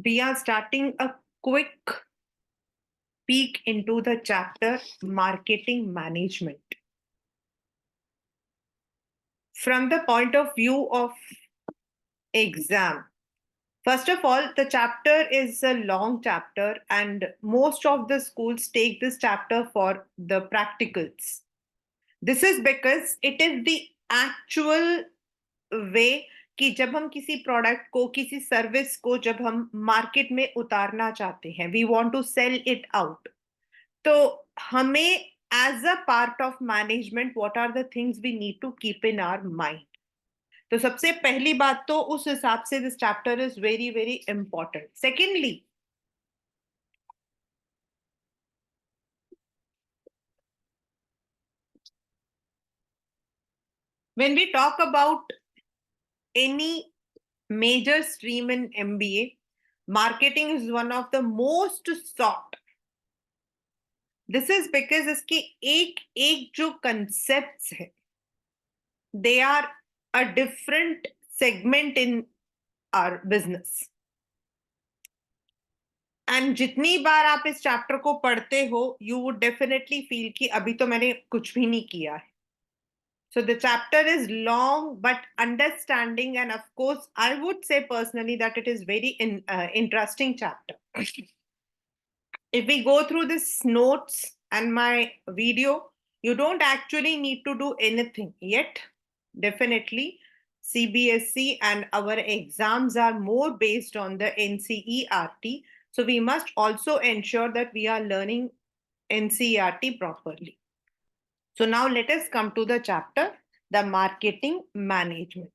we are starting a quick peek into the chapter Marketing Management. From the point of view of exam, first of all, the chapter is a long chapter, and most of the schools take this chapter for the practicals. This is because it is the actual way कि जब हम किसी product को किसी service को जब हम market में उतारना चाहते हैं, we want to sell it out, तो हमें as a part of management what are the things we need to keep in our mind. तो सबसे पहली बात तो उस हिसाब से this chapter is very very important. Secondly, when we talk about any major stream in MBA, marketing is one of the most sought. This is because इसके एक एक जो concepts है, they are a different segment in our business. And जितनी बार आप इस chapter को पढ़ते हो, you would definitely feel कि अभी तो मैंने कुछ भी नहीं किया है. So the chapter is long, but understanding, and of course, I would say personally that it is very interesting chapter. If we go through this notes and my video, you don't actually need to do anything yet. Definitely, CBSE and our exams are more based on the NCERT. So we must also ensure that we are learning NCERT properly. So now let us come to the chapter, the marketing management.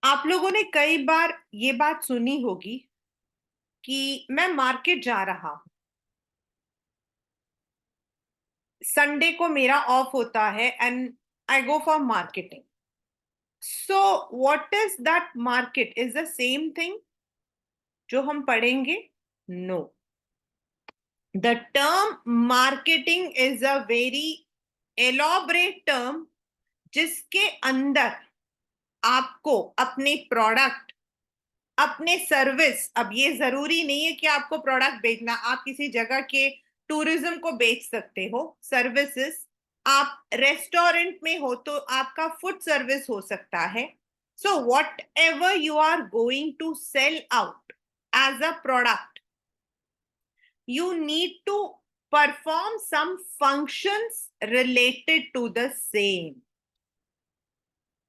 आप लोगों ने कई बार ये बात सुनी होगी कि मैं मार्केट जा रहा हूं, संडे को मेरा ऑफ होता है and I go for marketing. So what is that? Market is the same thing जो हम पढ़ेंगे? No. The term marketing is a very elaborate term जिसके अंदर आपको अपने प्रोडक्ट, अपने सर्विस, अब ये जरूरी नहीं है कि आपको प्रोडक्ट बेचना, आप किसी जगह के टूरिज्म को बेच सकते हो, सर्विसेज. आप रेस्टोरेंट में हो तो आपका फूड सर्विस हो सकता है. So whatever you are going to sell out as a product, you need to perform some functions related to the same.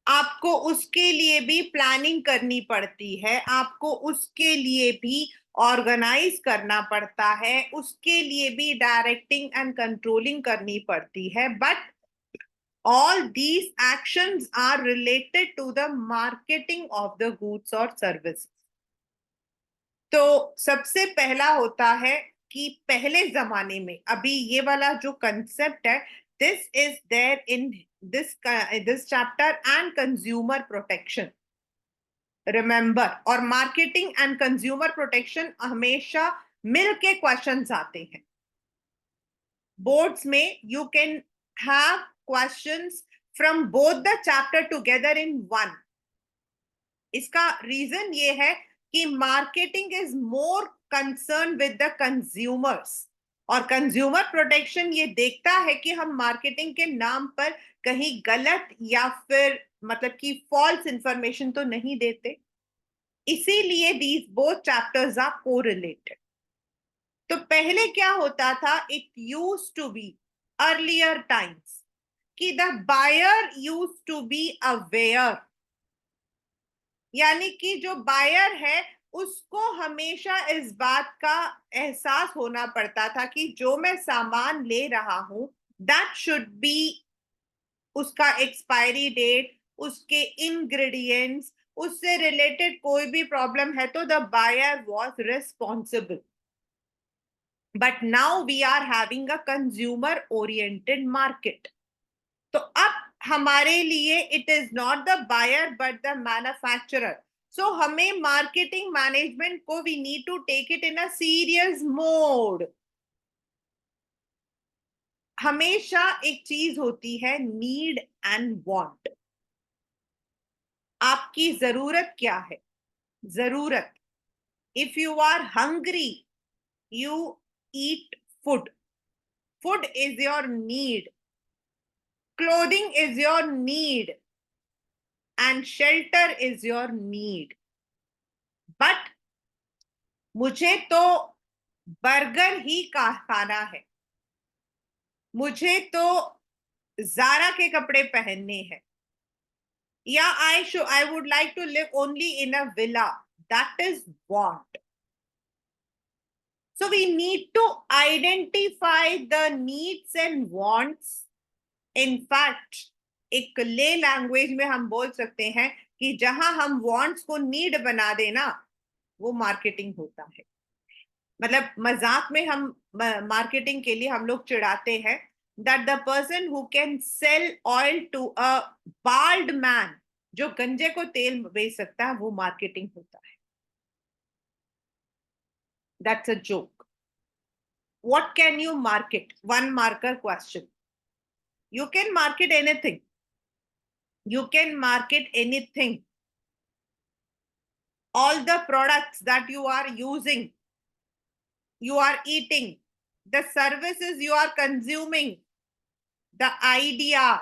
आपको उसके लिए भी प्लानिंग करनी पड़ती है, आपको उसके लिए भी ऑर्गेनाइज करना पड़ता है, उसके लिए भी डायरेक्टिंग एंड कंट्रोलिंग करनी पड़ती है. But all these actions are related to the marketing of the goods or services. तो सबसे पहला होता है कि पहले जमाने में, अभी ये वाला जो कंसेप्ट है, this is there in this chapter, and consumer protection. Remember, और मार्केटिंग एंड कंज्यूमर प्रोटेक्शन हमेशा मिलके क्वेश्चंस आते हैं बोर्ड्स में. You can have questions from both the chapter together in one. इसका रीजन ये है कि marketing is more concern with the consumers, और कंज्यूमर प्रोटेक्शन ये देखता है कि हम मार्केटिंग के नाम पर कहीं गलत या फिर मतलब कि फॉल्स इंफॉर्मेशन तो नहीं देते. इसीलिए these both chapters are correlated. तो पहले क्या होता था? It used to be earlier times कि the buyer used to be aware, यानी कि जो बायर है उसको हमेशा इस बात का एहसास होना पड़ता था कि जो मैं सामान ले रहा हूं, दैट शुड बी, उसका एक्सपायरी डेट, उसके इंग्रेडिएंट्स, उससे रिलेटेड कोई भी प्रॉब्लम है तो the buyer was responsible. But now we are having a consumer oriented market. तो अब हमारे लिए it is not the buyer but the manufacturer. So हमें मार्केटिंग मैनेजमेंट को we need to take it in a serious mode. हमेशा एक चीज होती है, नीड एंड वांट. आपकी जरूरत क्या है? जरूरत, If you are hungry, you eat food. Food is your need. Clothing is your need. And shelter is your need. But मुझे तो बर्गर ही खाना है, मुझे तो जारा के कपड़े पहनने हैं, या I would like to live only in a villa. That is want. So we need to identify the needs and wants. In fact, एक ले लैंग्वेज में हम बोल सकते हैं कि जहां हम wants को नीड बना देना, वो मार्केटिंग होता है. मतलब मजाक में हम मार्केटिंग के लिए हम लोग चिढ़ाते हैं that the person who can sell oil to a bald man, जो गंजे को तेल बेच सकता है, वो मार्केटिंग होता है. That's a joke. What can you market? One marker question. You can market anything. You can market anything. All the products that you are using, you are eating, the services you are consuming, the ideas,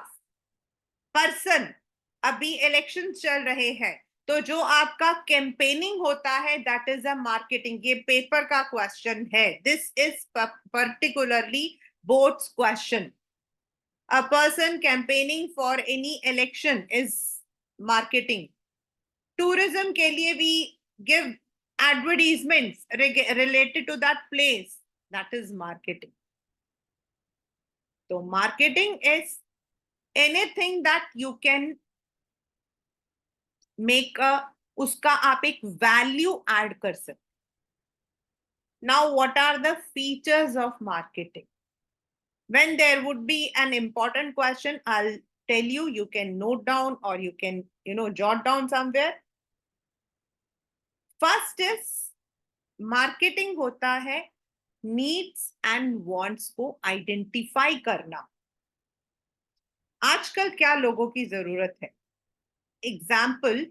person. अभी election चल रहे हैं, तो जो आपका campaigning होता है, that is a marketing. ये पेपर का क्वेश्चन है. This is particularly boards question. A person campaigning for any election is marketing. Tourism के लिए we give advertisements related to that place. That is marketing. So marketing is anything that you can make उसका आप एक value add कर सकते. Now, what are the features of marketing? When there would be an important question, I'll tell you, you can note down or you can, jot down somewhere. First is marketing होता है needs and wants को identify करना. आजकल क्या लोगों की जरूरत है? एग्जाम्पल,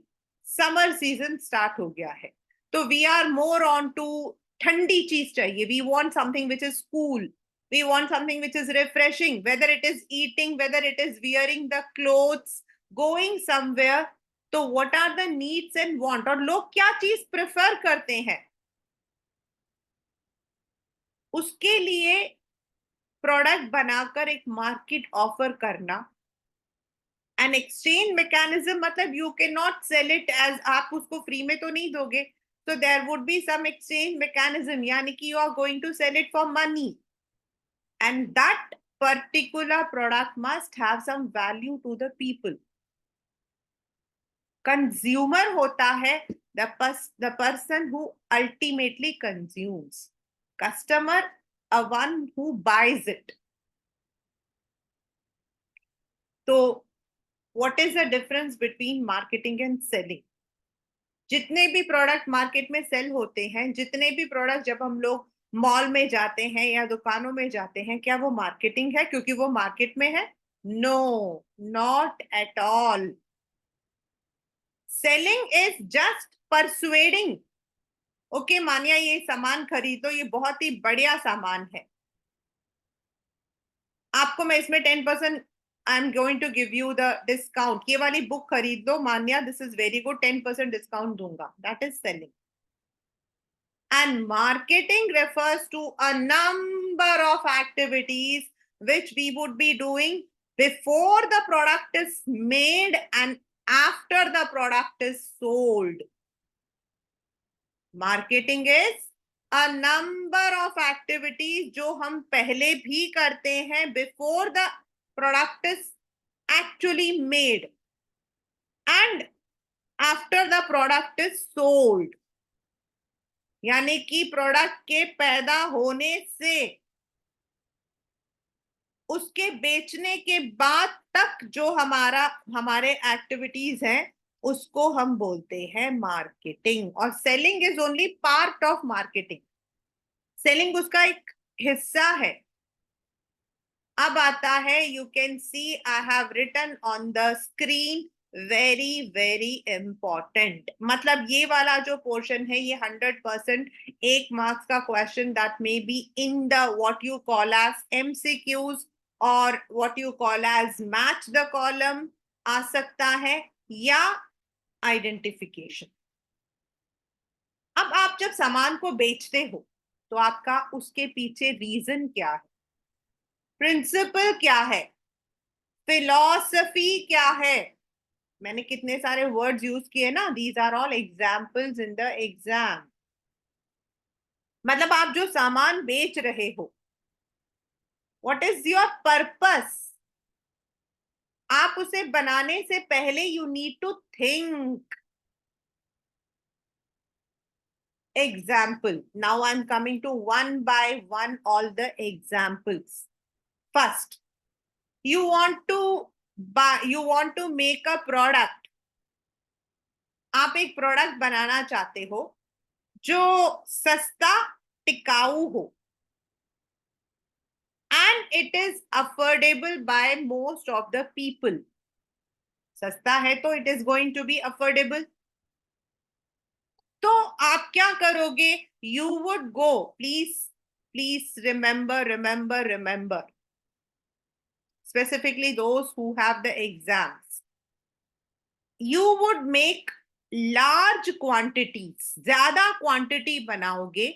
समर सीजन स्टार्ट हो गया है, तो we are more on to ठंडी चीज चाहिए. We want something which is cool. We want something which is refreshing, whether it is eating, whether it is wearing the clothes, going somewhere. तो what are the needs and want? और लोग क्या चीज prefer करते हैं, उसके लिए product बनाकर एक मार्केट ऑफर करना. एन एक्सचेंज मैकेनिज्म, मतलब you can not sell it as, आप उसको फ्री में तो नहीं दोगे. So there would be some exchange mechanism, यानी कि you are going to sell it for money. And that particular product must have some value to the people. Consumer होता है the person who ultimately consumes. Customer, a one who buys it. So what is the difference between marketing and selling? जितने भी product market में cell होते हैं, जितने भी product जब हम लोग मॉल में जाते हैं या दुकानों में जाते हैं, क्या वो मार्केटिंग है क्योंकि वो मार्केट में है? No, not at all. Selling is just persuading. Okay मानिया, ये सामान खरीदो, ये बहुत ही बढ़िया सामान है, आपको मैं इसमें 10% I am going to give you the discount. ये वाली बुक खरीद दो Manya, this is very good, 10% discount दूंगा. That is selling. And marketing refers to a number of activities which we would be doing before the product is made and after the product is sold. Marketing is a number of activities जो हम पहले भी करते हैं before the product is actually made and after the product is sold. यानी कि product के पैदा होने से उसके बेचने के बाद तक जो हमारे एक्टिविटीज हैं, उसको हम बोलते हैं मार्केटिंग. और selling is only part of marketing. Selling उसका एक हिस्सा है. अब आता है, you can see I have written on the screen very very important. मतलब ये वाला जो पोर्शन है ये 100% 1 मार्क्स का question that may be in the what you call as MCQs और what you call as match the column आ सकता है, या आइडेंटिफिकेशन। अब आप जब सामान को बेचते हो तो आपका उसके पीछे रीजन क्या है, प्रिंसिपल क्या है, फिलॉसफी क्या है। मैंने कितने सारे वर्ड्स यूज किए ना, these are all examples in the exam. मतलब आप जो सामान बेच रहे हो, व्हाट इज योर पर्पस। आप उसे बनाने से पहले you need to think. Example, now I am coming to one by one all the examples. First, you want to you want to make a product। आप एक प्रोडक्ट बनाना चाहते हो जो सस्ता, टिकाऊ हो, and it is affordable by most of the people। सस्ता है तो it is going to be affordable। तो आप क्या करोगे, you would go, please remember specifically those who have the exams, you would make large quantities, ज्यादा quantity बनाओगे,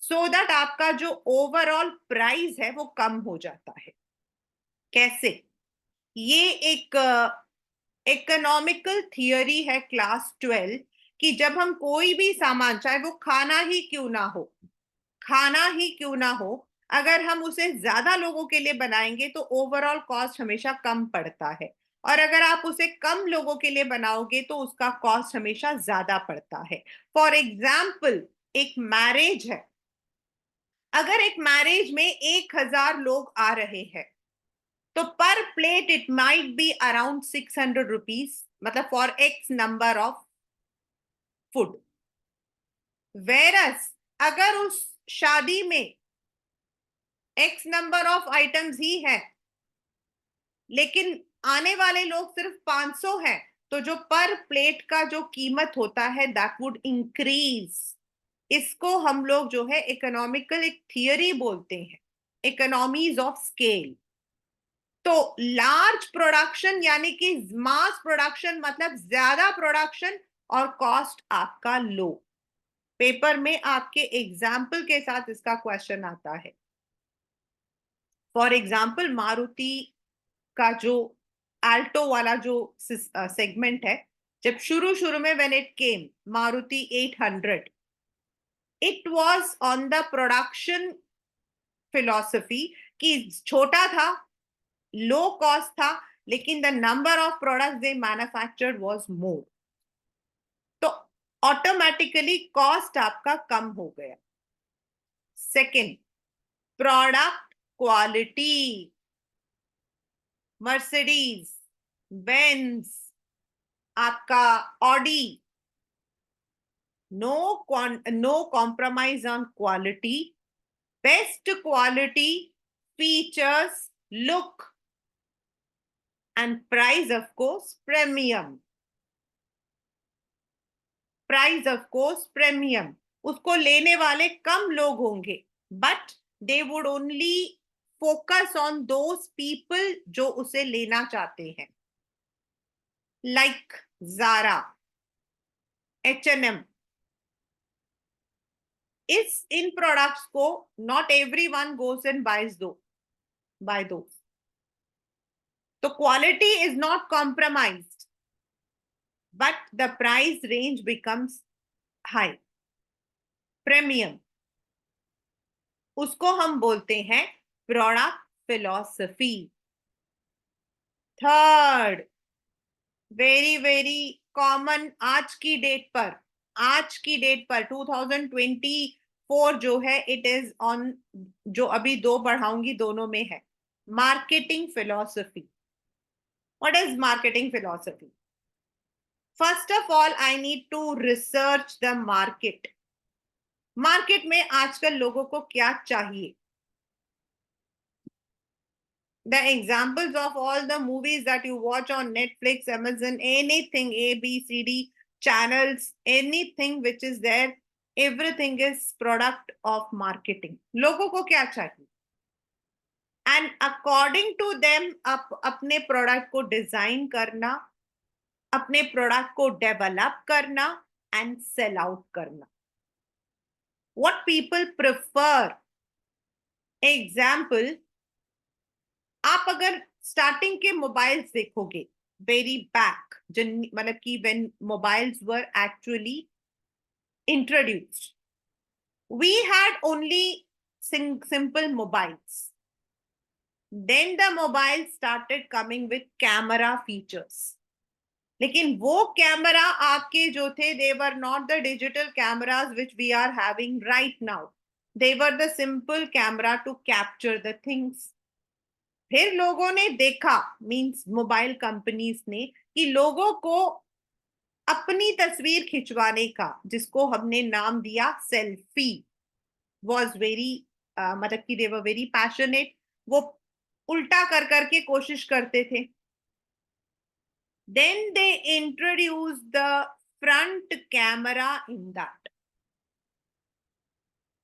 so that आपका जो ओवरऑल प्राइस है वो कम हो जाता है। कैसे, ये एक इकोनॉमिकल थियोरी है क्लास 12 कि जब हम कोई भी सामान, चाहे वो खाना ही क्यों ना हो, अगर हम उसे ज्यादा लोगों के लिए बनाएंगे तो ओवरऑल कॉस्ट हमेशा कम पड़ता है, और अगर आप उसे कम लोगों के लिए बनाओगे तो उसका कॉस्ट हमेशा ज्यादा पड़ता है। फॉर एग्जाम्पल, एक मैरिज है, अगर एक मैरिज में 1,000 लोग आ रहे हैं तो पर plate it might be around 600 rupees, मतलब for X number of food. Versus अगर उस शादी में एक्स नंबर ऑफ आइटम्स ही है लेकिन आने वाले लोग सिर्फ 500 हैं, तो जो पर प्लेट का जो कीमत होता है दैट वुड इंक्रीज। इसको हम लोग जो है इकोनॉमिकल एक थियरी बोलते हैं, इकोनॉमीज ऑफ स्केल। तो लार्ज प्रोडक्शन यानी कि मास प्रोडक्शन मतलब ज्यादा प्रोडक्शन और कॉस्ट आपका लो। पेपर में आपके एग्जाम्पल के साथ इसका क्वेश्चन आता है। फॉर एग्जाम्पल, मारुति का जो आल्टो वाला जो सेगमेंट है, जब शुरू शुरू में when it came Maruti 800, it was on the production philosophy कि छोटा था, लो कॉस्ट था, लेकिन the number of products they manufactured was more, तो ऑटोमेटिकली कॉस्ट आपका कम हो गया। Second, product quality. Mercedes Benz, आपका Audi, no compromise on quality, best quality, features, look and price of course premium. Price of course premium, उसको लेने वाले कम लोग होंगे, but they would only focus on those people जो उसे लेना चाहते हैं, लाइक जारा, H&M। इस इन प्रोडक्ट्स को not every one goes and buy दो, तो quality is not compromised but the price range becomes high, premium. उसको हम बोलते हैं product philosophy. Third, very very common आज की डेट पर 2024 जो है, इट इज ऑन, जो अभी दो पढ़ाऊंगी दोनों में है, marketing philosophy. What is marketing philosophy? First of all I need to research the market. Market में आजकल लोगों को क्या चाहिए, The examples of all the movies that you watch on Netflix, Amazon, anything, A, B, C, D channels, anything which is there, everything is product of marketing. लोगों को क्या चाहिए? And according to them, अपने product को design करना, अपने product को develop करना एंड सेल आउट करना. What people prefer. एग्जाम्पल, आप अगर स्टार्टिंग के मोबाइल्स देखोगे, वेरी बैक, मतलब कि when mobiles were actually introduced, we had only simple mobiles. Then the mobile started coming with camera features. लेकिन वो कैमरा आपके जो थे, they were not the digital cameras which we are having right now. They were the simple camera to capture the things. फिर लोगों ने देखा, means mobile companies ने, कि लोगों को अपनी तस्वीर खिंचवाने का, जिसको हमने नाम दिया सेल्फी, वॉज वेरी, मतलब कि दे वर वेरी पैशनेट. वो उल्टा कर करके कोशिश करते थे. Then they introduce the front camera in that.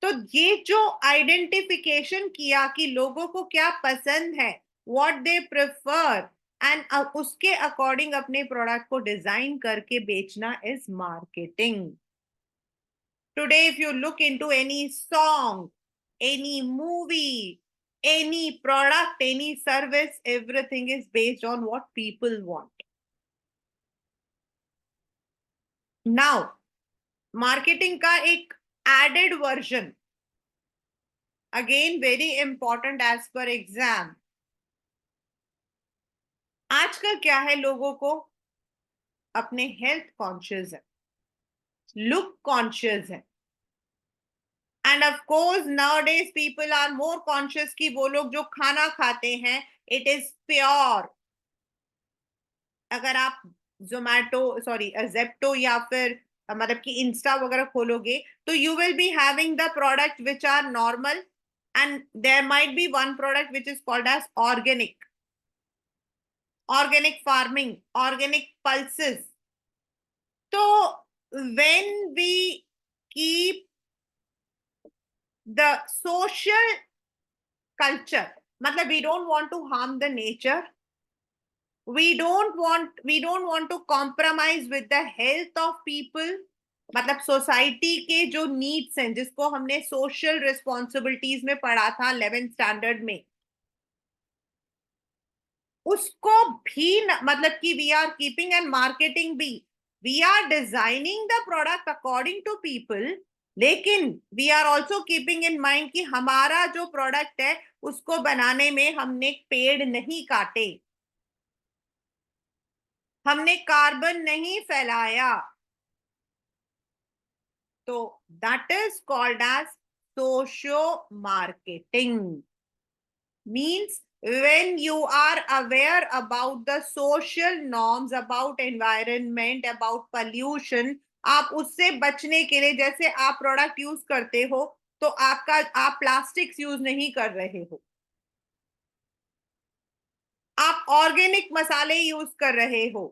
तो ये जो आइडेंटिफिकेशन किया कि लोगों को क्या पसंद है, व्हाट दे प्रेफर, एंड उसके अकॉर्डिंग अपने प्रोडक्ट को डिजाइन करके बेचना is marketing. Today if you look into any song, any movie, any product, any service, everything is based on what people want. Now marketing का एक added version, again very important as per exam. आजकल क्या है, लोगों को अपने health conscious है, look conscious है, and of course nowadays people are more conscious कि वो लोग जो खाना खाते हैं इट इज प्योर. अगर आप जोमैटो, सॉरी जेप्टो, या फिर मतलब कि इंस्टा वगैरह खोलोगे, तो you will be having the product which are normal, and there might be one product which is called as organic, organic farming, organic pulses. So when we keep the social culture, matlab we don't want to harm the nature, we don't want to compromise with the health of people. मतलब society के जो needs हैं, जिसको हमने social responsibilities में पढ़ा था 11th standard में, उसको भी मतलब कि we are keeping and marketing भी. We are designing the product according to people, लेकिन we are also keeping in mind कि हमारा जो प्रोडक्ट है उसको बनाने में हमने पेड़ नहीं काटे, हमने कार्बन नहीं फैलाया. तो that is called as socio marketing. Means when you are aware about the social norms, about environment, about pollution, आप उससे बचने के लिए, जैसे आप प्रोडक्ट यूज करते हो, तो आप प्लास्टिक्स यूज नहीं कर रहे हो, आप ऑर्गेनिक मसाले यूज कर रहे हो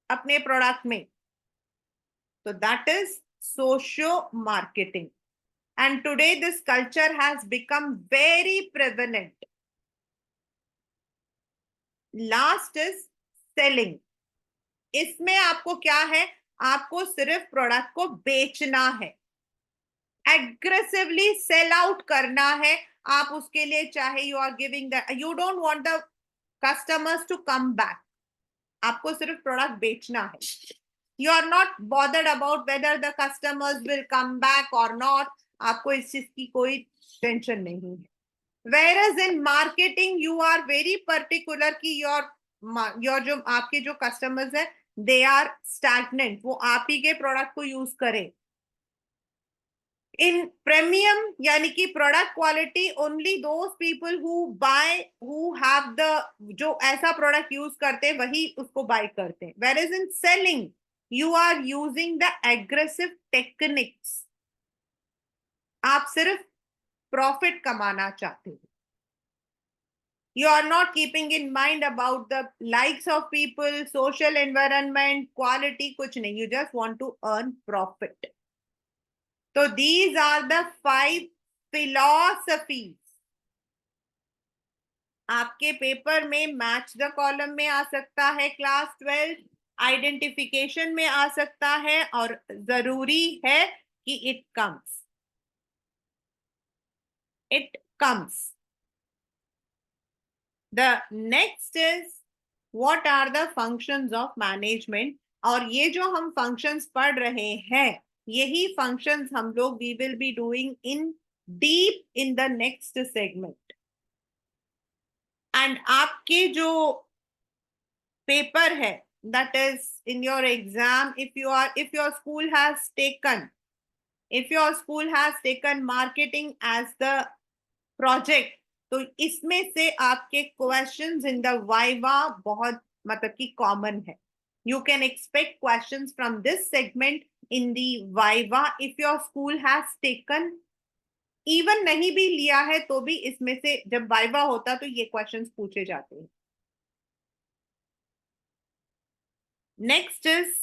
अपने प्रोडक्ट में. तो that is socio marketing. And today this culture has become very prevalent. Last is selling. इसमें आपको क्या है, आपको सिर्फ प्रोडक्ट को बेचना है, एग्रेसिवली सेल आउट करना है. आप उसके लिए चाहे you are giving the, you don't want the customers to come back, आपको सिर्फ प्रोडक्ट बेचना है. You are not bothered about whether the customers will come back और नॉट. आपको इस चीज की कोई टेंशन नहीं है. Whereas in marketing you are very particular कि your जो आपके जो customers है they are stagnant, वो आप ही के प्रोडक्ट को यूज करें. इन प्रीमियम यानी कि product quality, only those people who buy, who have the, जो ऐसा प्रोडक्ट यूज करते हैं वही उसको बाय करते हैं. Where is in selling you are using the aggressive techniques, आप सिर्फ प्रॉफिट कमाना चाहते हो. You are not keeping in mind about the likes of people, social environment, quality, कुछ नहीं. You just want to earn profit. So these are the 5 philosophies. आपके paper में match the column में आ सकता है, क्लास 12 आइडेंटिफिकेशन में आ सकता है, और जरूरी है कि it comes. The next is what are the functions of management. और ये जो हम functions पढ़ रहे हैं, यही functions हम लोग we will be doing in deep in the next segment. And आपके जो पेपर है, that is in your exam, if your school has taken marketing as the project, तो इसमें से आपके क्वेश्चंस इन द वाइवा बहुत मतलब कि कॉमन है. You can expect questions from this segment in the viva if your school has taken. Even नहीं भी लिया है तो भी इसमें से जब वाइवा होता तो ये क्वेश्चंस पूछे जाते हैं. Next is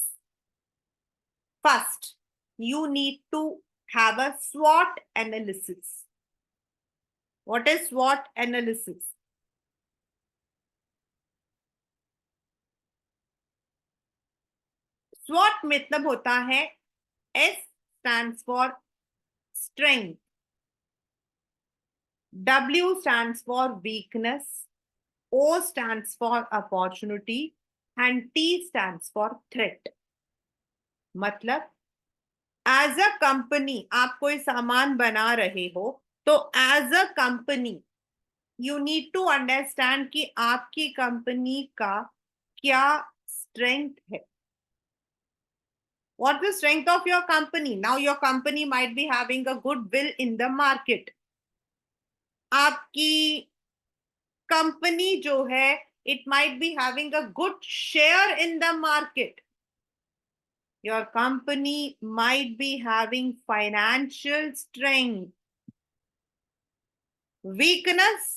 first, you need to have a SWOT analysis. What is SWOT analysis? SWOT मतलब होता है S stands for strength, W stands for weakness, O stands for opportunity, and T stands for threat. मतलब as a company आप कोई सामान बना रहे हो तो as a company you need to understand कि आपकी कंपनी का क्या स्ट्रेंथ है. What is the strength of your company? Now your company might be having a goodwill in the market. आपकी कंपनी जो है it might be having a good share in the market. Your company might be having financial strength. Weakness,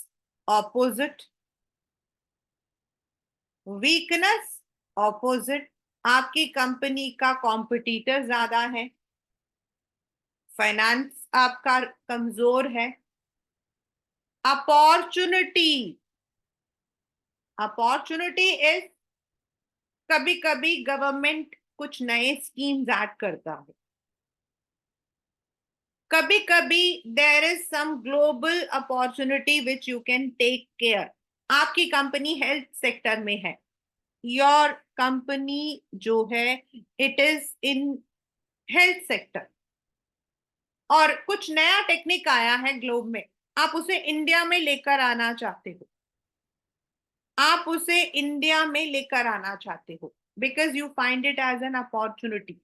opposite. Weakness opposite, आपकी company का competitor ज्यादा है, finance आपका कमजोर है. अपॉर्चुनिटी, अपॉर्चुनिटी इज कभी कभी गवर्नमेंट कुछ नए स्कीम्स ऐड करता है, कभी कभी there is some global opportunity which you can take care. आपकी कंपनी हेल्थ सेक्टर में है, योर कंपनी जो है it is in health sector, और कुछ नया टेक्निक आया है ग्लोब में, आप उसे इंडिया में लेकर आना चाहते हो, आप उसे इंडिया में लेकर आना चाहते हो because you find it as an opportunity.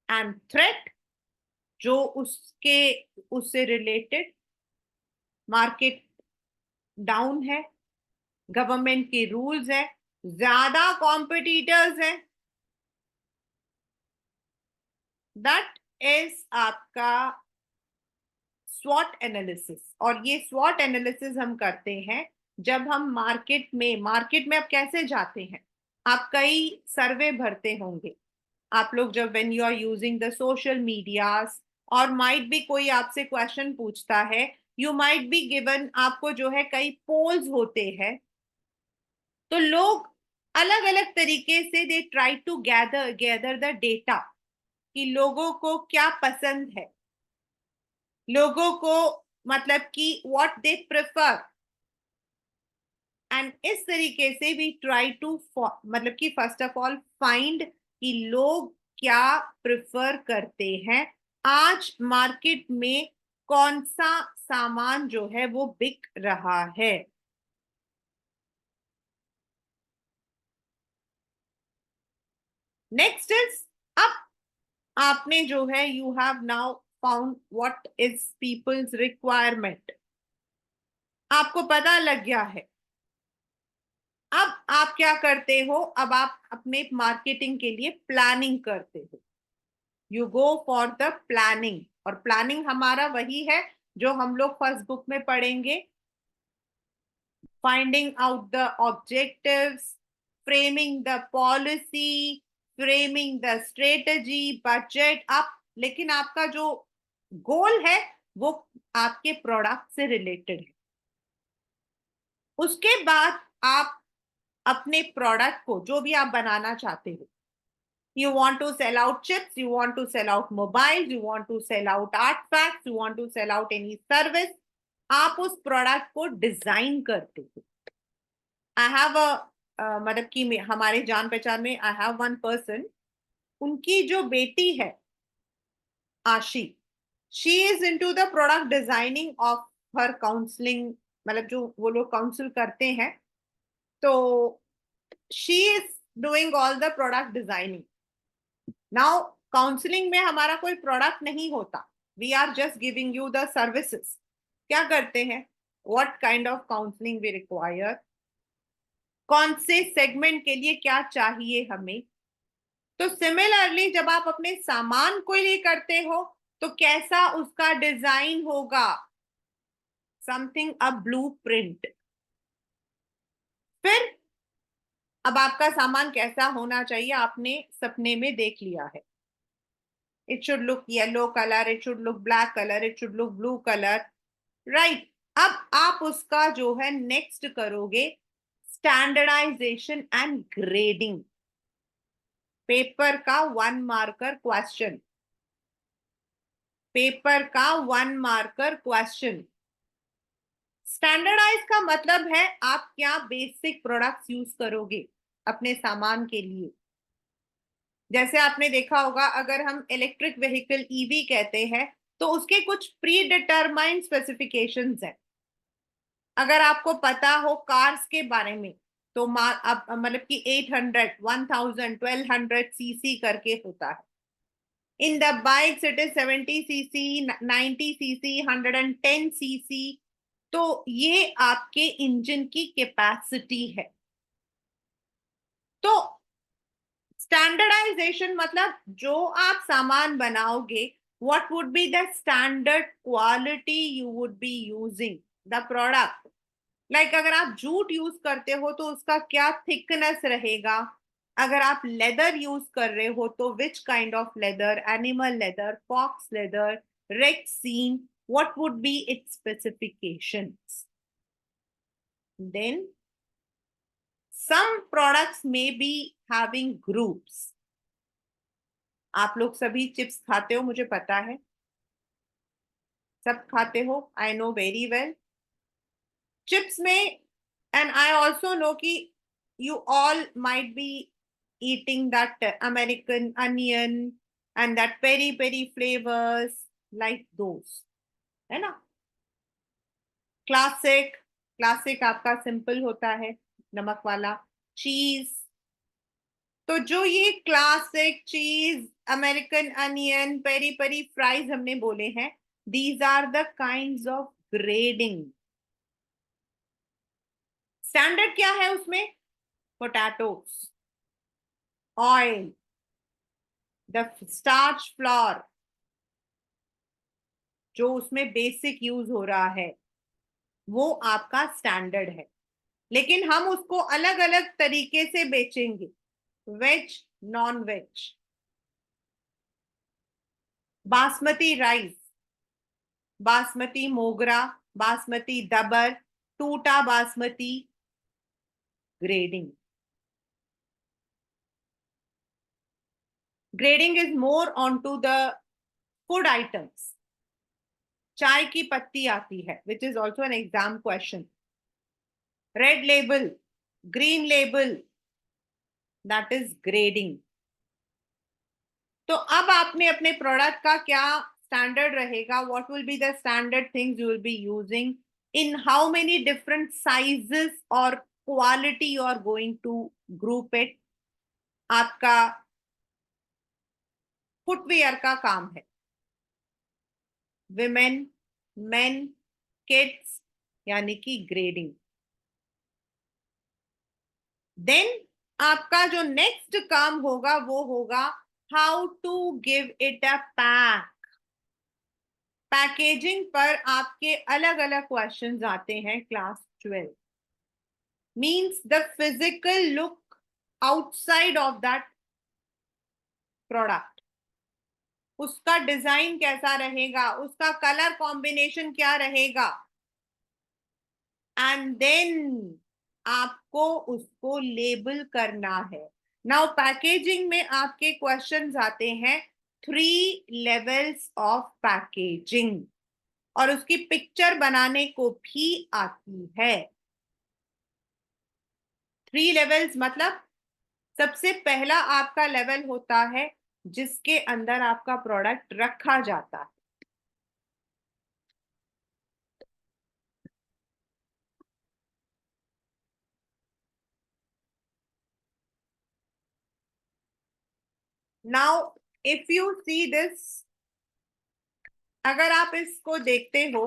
And threat, जो उससे रिलेटेड मार्केट डाउन है, गवर्नमेंट के रूल्स है, ज्यादा कॉम्पिटिटर्स है, दैट इज आपका स्वॉट एनालिसिस. और ये स्वॉट एनालिसिस हम करते हैं जब हम मार्केट में आप कैसे जाते हैं, आप कई सर्वे भरते होंगे आप लोग जब when you are using the social medias, और माइट भी कोई आपसे क्वेश्चन पूछता है, यू माइट बी गिवन, आपको जो है कई पोल्स होते हैं, तो लोग अलग अलग तरीके से they try to gather the data कि लोगों को क्या पसंद है, लोगों को मतलब कि व्हाट दे प्रेफर. एंड इस तरीके से वी ट्राई टू मतलब कि फर्स्ट ऑफ ऑल फाइंड कि लोग क्या प्रेफर करते हैं, आज मार्केट में कौन सा सामान जो है वो बिक रहा है. नेक्स्ट इज, अब आपने जो है you have now found what is people's requirement, आपको पता लग गया है. अब आप क्या करते हो, अब आप अपने मार्केटिंग के लिए प्लानिंग करते हो, you go for the planning. और प्लानिंग हमारा वही है जो हम लोग फर्स्ट बुक में पढ़ेंगे, finding out the objectives, framing the policy, framing the strategy, budget up, लेकिन आपका जो गोल है वो आपके प्रोडक्ट से रिलेटेड है। उसके बाद आप अपने प्रोडक्ट को जो भी आप बनाना चाहते हो, you want to sell out chips, you want to sell out mobiles, you want to sell out artifacts, you want to sell out any service, आप उस प्रोडक्ट को डिजाइन करते हो। आई हैव मतलब कि हमारे जान पहचान में आई हैव वन पर्सन, उनकी जो बेटी है Ashi, she is into the product designing of her counselling, मतलब जो वो लोग काउंसिल करते हैं, तो she is doing all the product designing. Now counselling में हमारा कोई प्रोडक्ट नहीं होता, we are just giving you the services. क्या करते हैं, what kind of counselling we require, कौन से सेगमेंट के लिए क्या चाहिए हमें। तो सिमिलरली जब आप अपने सामान को लिए करते हो तो कैसा उसका डिजाइन होगा, समथिंग अ ब्लूप्रिंट। फिर अब आपका सामान कैसा होना चाहिए आपने सपने में देख लिया है, it should look yellow colour, it should look black colour, it should look blue colour, right. अब आप उसका जो है नेक्स्ट करोगे स्टैंडर्डाइजेशन एंड ग्रेडिंग। पेपर का 1 मार्कर क्वेश्चन, पेपर का 1 मार्कर क्वेश्चन। स्टैंडर्डाइज का मतलब है आप क्या बेसिक प्रोडक्ट्स यूज करोगे अपने सामान के लिए। जैसे आपने देखा होगा, अगर हम इलेक्ट्रिक व्हीकल ईवी कहते हैं तो उसके कुछ प्री डिटरमाइंड स्पेसिफिकेशंस हैं। अगर आपको पता हो कार्स के बारे में तो अब मतलब कि 800, 1000, 1200 सीसी करके होता है। In the bikes it is 70 CC, 90 CC, 110 CC. तो ये आपके इंजन की कैपेसिटी है। तो स्टैंडर्डाइजेशन मतलब जो आप सामान बनाओगे, what would be the standard quality you would be using the product। Like अगर आप जूट यूज करते हो तो उसका क्या थिकनेस रहेगा, अगर आप लेदर यूज कर रहे हो तो which kind of leather, animal leather, fox leather, rexine, what would be its specifications। Then some products may be having groups। आप लोग सभी चिप्स खाते हो, मुझे पता है, सब खाते हो, I know very well. Chips में एंड आई ऑल्सो नो कि you all might be eating that American onion and that peri peri flavors, like those, है ना। क्लासिक, क्लासिक आपका सिंपल होता है नमक वाला। चीज, तो जो ये क्लासिक चीज, American onion, peri peri fries हमने बोले हैं, these are the kinds of grading. Standard क्या है उसमें, potatoes, oil, the starch flour, जो उसमें बेसिक यूज हो रहा है वो आपका स्टैंडर्ड है। लेकिन हम उसको अलग अलग तरीके से बेचेंगे, veg, non veg. Basmati rice, basmati Mogra, basmati Dubar, टूटा basmati, grading. Grading is more on to the food items. चाय की पत्ती आती है, which is also an exam question. Red Label, Green Label, that is grading. तो अब आपने अपने प्रोडक्ट का क्या स्टैंडर्ड रहेगा, what will be the standard things you will be using, in how many different sizes और quality you are going to group it. आपका footwear का काम है, विमेन, मेन, किड्स, यानी कि ग्रेडिंग। देन आपका जो नेक्स्ट काम होगा वो होगा how to give it a pack. Packaging पर आपके अलग अलग क्वेश्चंस आते हैं class 12। means the physical look outside of that product. उसका डिजाइन कैसा रहेगा, उसका कलर कॉम्बिनेशन क्या रहेगा, एंड देन आपको उसको लेबल करना है. नाउ पैकेजिंग में आपके क्वेश्चंस आते हैं 3 लेवल्स ऑफ पैकेजिंग, और उसकी पिक्चर बनाने को भी आती है. 3 लेवल्स मतलब सबसे पहला आपका लेवल होता है जिसके अंदर आपका प्रोडक्ट रखा जाता है. Now if you see this, अगर आप इसको देखते हो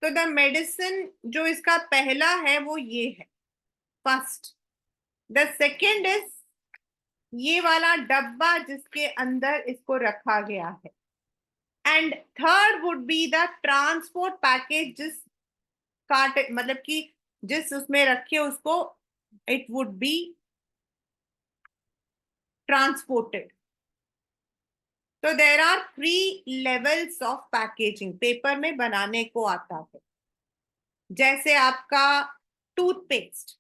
तो द मेडिसिन जो इसका पहला है वो ये है, फर्स्ट. द सेकेंड इज ये वाला डब्बा जिसके अंदर इसको रखा गया है, and third would be the transport package, जिस काट मतलब कि जिस उसमें रखे उसको इट वुड बी ट्रांसपोर्टेड. तो there are 3 levels of packaging paper में बनाने को आता है. जैसे आपका टूथपेस्ट,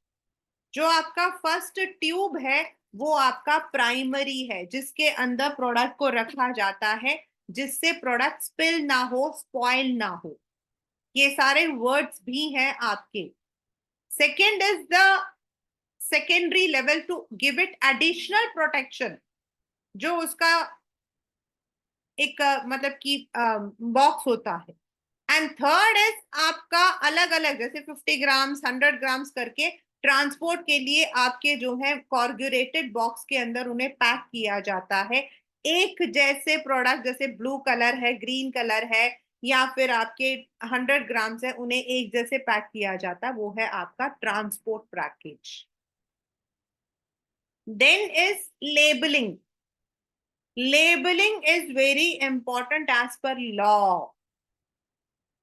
जो आपका फर्स्ट ट्यूब है वो आपका प्राइमरी है, जिसके अंदर प्रोडक्ट को रखा जाता है जिससे प्रोडक्ट स्पिल ना हो, स्पॉइल ना हो. ये सारे वर्ड्स भी हैं आपके. Second is the secondary level to give it additional protection, जो उसका एक मतलब कि बॉक्स होता है. एंड थर्ड इज आपका अलग अलग, जैसे 50 ग्राम्स 100 ग्राम्स करके ट्रांसपोर्ट के लिए आपके जो है कॉर्गुरेटेड बॉक्स के अंदर उन्हें पैक किया जाता है. एक जैसे प्रोडक्ट, जैसे ब्लू कलर है, ग्रीन कलर है, या फिर आपके 100 ग्राम्स है, उन्हें एक जैसे पैक किया जाता है, वो है आपका transport package. Then is labelling. Labelling is very important as per law.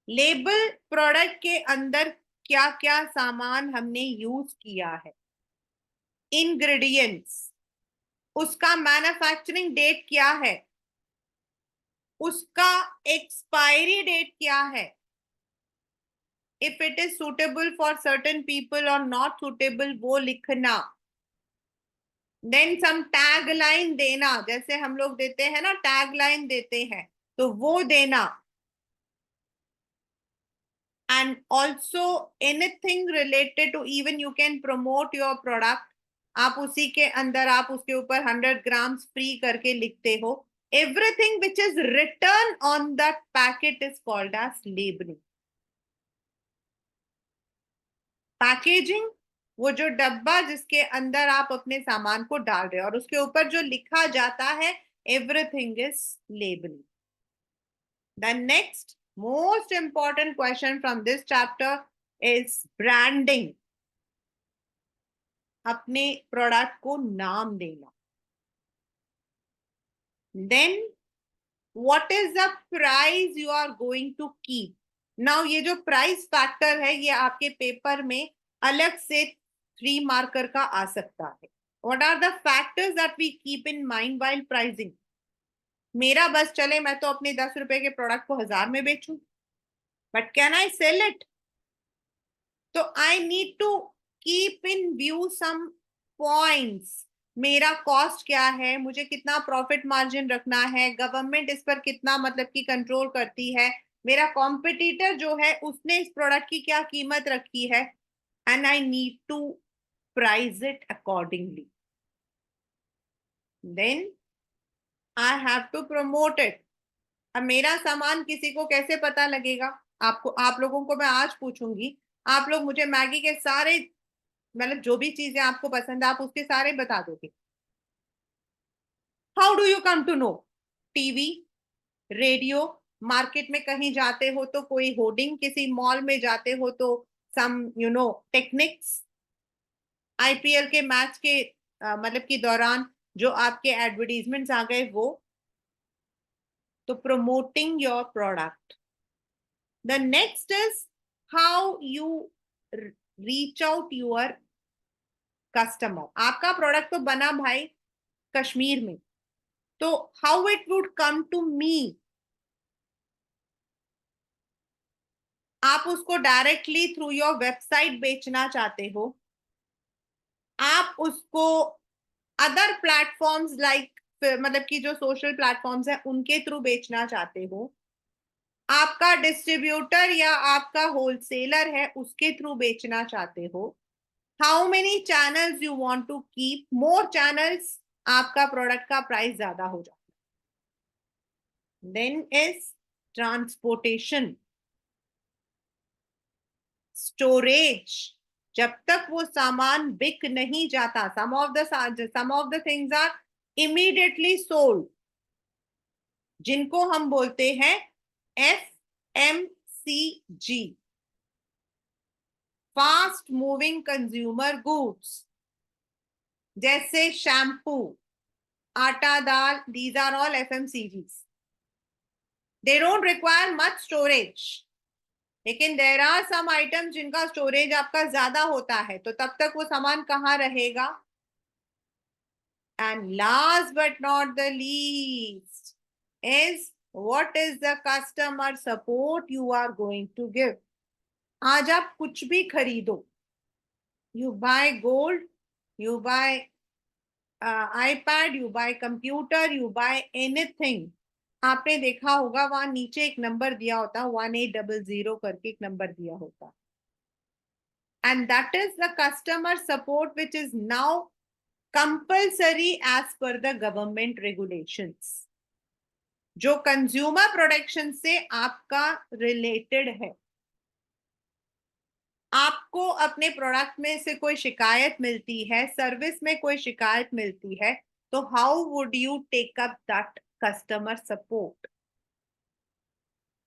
Label product के अंदर क्या क्या सामान हमने यूज किया है, इंग्रेडिएंट्स, उसका मैन्युफैक्चरिंग डेट क्या है, उसका एक्सपायरी डेट क्या है, if it is suitable for certain people और नॉट सुटेबल वो लिखना. देन सम टैग लाइन देना, जैसे हम लोग देते हैं ना, टैग लाइन देते हैं, तो वो देना. and also anything related to, even you can promote your product, आप उसी के अंदर आप उसके ऊपर 100 ग्राम्स फ्री करके लिखते हो. Everything which is written on that packet is called as labelling. Packaging वो जो डब्बा जिसके अंदर आप अपने सामान को डाल रहे हो और उसके ऊपर जो लिखा जाता है, everything is labelling. The next most important question from this chapter is branding. अपने प्रोडक्ट को नाम देना. Then what is the price you are going to keep? Now ये जो प्राइस फैक्टर है ये आपके पेपर में अलग से 3 मार्कर का आ सकता है. What are the factors that we keep in mind while pricing? मेरा बस चले, मैं तो अपने 10 रुपए के प्रोडक्ट को 1000 में बेचूं, but can I sell it? तो I need to keep in view some points. मेरा कॉस्ट क्या है, मुझे कितना प्रॉफिट मार्जिन रखना है, गवर्नमेंट इस पर कितना मतलब कि कंट्रोल करती है, मेरा कॉम्पिटिटर जो है उसने इस प्रोडक्ट की क्या कीमत रखी है, and I need to price it accordingly. Then I have to promote it. अब मेरा सामान किसी को कैसे पता लगेगा? आपको, आप लोगों को मैं आज पूछूंगी, आप लोग मुझे मैगी के सारे मतलब जो भी चीजें आपको पसंद है आप उसके सारे बता दोगे. How do you come to know? TV, radio, market में कहीं जाते हो तो कोई होर्डिंग, किसी मॉल में जाते हो तो सम टेक्निक्स, आईपीएल के मैच के मतलब की दौरान जो आपके एडवर्टीजमेंट्स आ गए वो. तो promoting your product. The next is how you reach out your customer. आपका प्रोडक्ट तो बना भाई कश्मीर में, तो how it would come to me? आप उसको डायरेक्टली थ्रू योर वेबसाइट बेचना चाहते हो, आप उसको अदर प्लेटफॉर्म्स लाइक, मतलब कि जो सोशल प्लेटफॉर्म्स है उनके थ्रू बेचना चाहते हो, आपका डिस्ट्रीब्यूटर या आपका होलसेलर है उसके थ्रू बेचना चाहते हो, how many channels you want to keep, more channels, आपका प्रोडक्ट का प्राइस ज्यादा हो जाता है। देन इज ट्रांसपोर्टेशन, स्टोरेज, जब तक वो सामान बिक नहीं जाता, some of the things are immediately sold, जिनको हम बोलते हैं FMCG, fast moving consumer goods, जैसे शैम्पू, आटा दाल, these are all FMCGs। They don't require much storage, लेकिन देर आर सम आइटम्स जिनका स्टोरेज आपका ज्यादा होता है, तो तब तक वो सामान कहाँ रहेगा? And last but not the least is what is the customer support you are going to give? आज आप कुछ भी खरीदो, you buy gold, you buy iPad, you buy computer, you buy anything, आपने देखा होगा वहां नीचे एक नंबर दिया होता, 1800 करके एक नंबर दिया होता, and that is the customer support which is now compulsory as per the government regulations, जो कंज्यूमर प्रोटेक्शन से आपका रिलेटेड है। आपको अपने प्रोडक्ट में से कोई शिकायत मिलती है, सर्विस में कोई शिकायत मिलती है, तो how would you take up that customer support?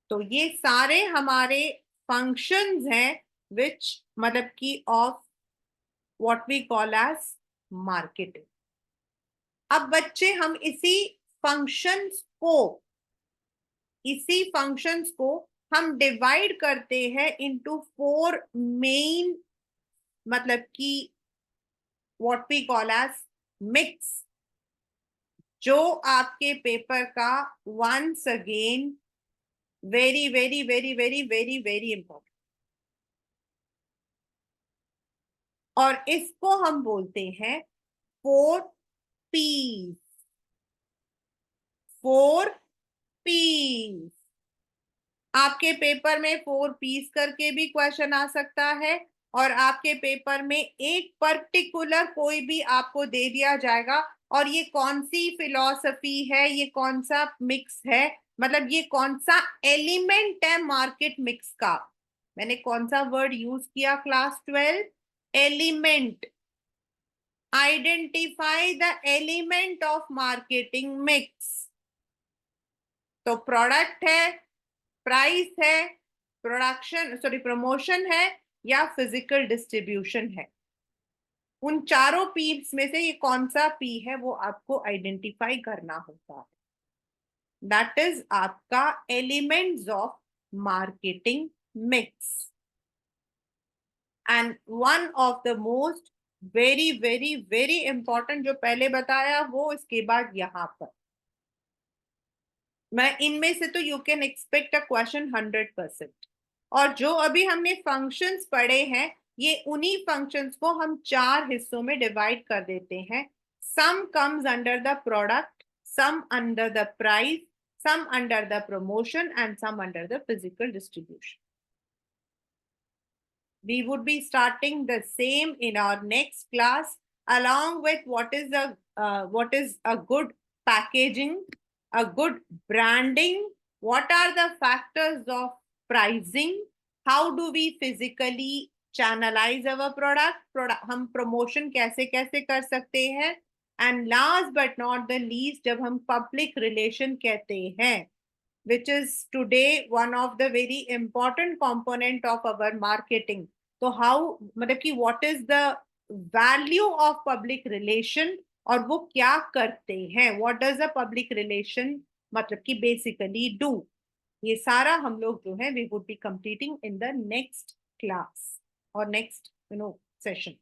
तो ये सारे हमारे फंक्शंस हैं विच मतलब कि of what we call as marketing. अब बच्चे हम इसी फंक्शंस को हम डिवाइड करते हैं इनटू 4 मेन, मतलब कि what we call as mix, जो आपके पेपर का once again very very very very very very important, और इसको हम बोलते हैं 4 P's। 4 P's, आपके पेपर में 4 P's करके भी क्वेश्चन आ सकता है, और आपके पेपर में एक पर्टिकुलर कोई भी आपको दे दिया जाएगा, और ये कौन सी फिलॉसफी है, ये कौन सा मिक्स है, मतलब ये कौन सा एलिमेंट है मार्केट मिक्स का। मैंने कौन सा वर्ड यूज किया class 12? Element. Identify the element of marketing mix. तो प्रोडक्ट है, प्राइस है, प्रमोशन है, या फिजिकल डिस्ट्रीब्यूशन है, उन चारों पीस में से ये कौन सा पी है वो आपको आइडेंटिफाई करना होता है। दैट इज आपका elements of marketing mix. And one of the most very very very important, जो पहले बताया वो इसके बाद यहां पर मैं इनमें से तो you can expect a question 100%। और जो अभी हमने फंक्शंस पढ़े हैं, ये उन्हीं फंक्शंस को हम 4 हिस्सों में डिवाइड कर देते हैं। Some comes under the product, some under the price, some under the promotion, and some under the physical distribution. We would be starting the same in our next class, along with what is a good packaging, a good branding, what are the factors of pricing, how do we physically channelize our product, हम promotion कैसे कैसे कर सकते हैं, and last but not the least, जब हम public relation कहते हैं, which is today one of the very important component of our marketing. तो how, मतलब कि what is the value of public relation, और वो क्या करते हैं, what does a public relation मतलब कि basically do, ये सारा हम लोग जो है we would be completing in the next class or next session.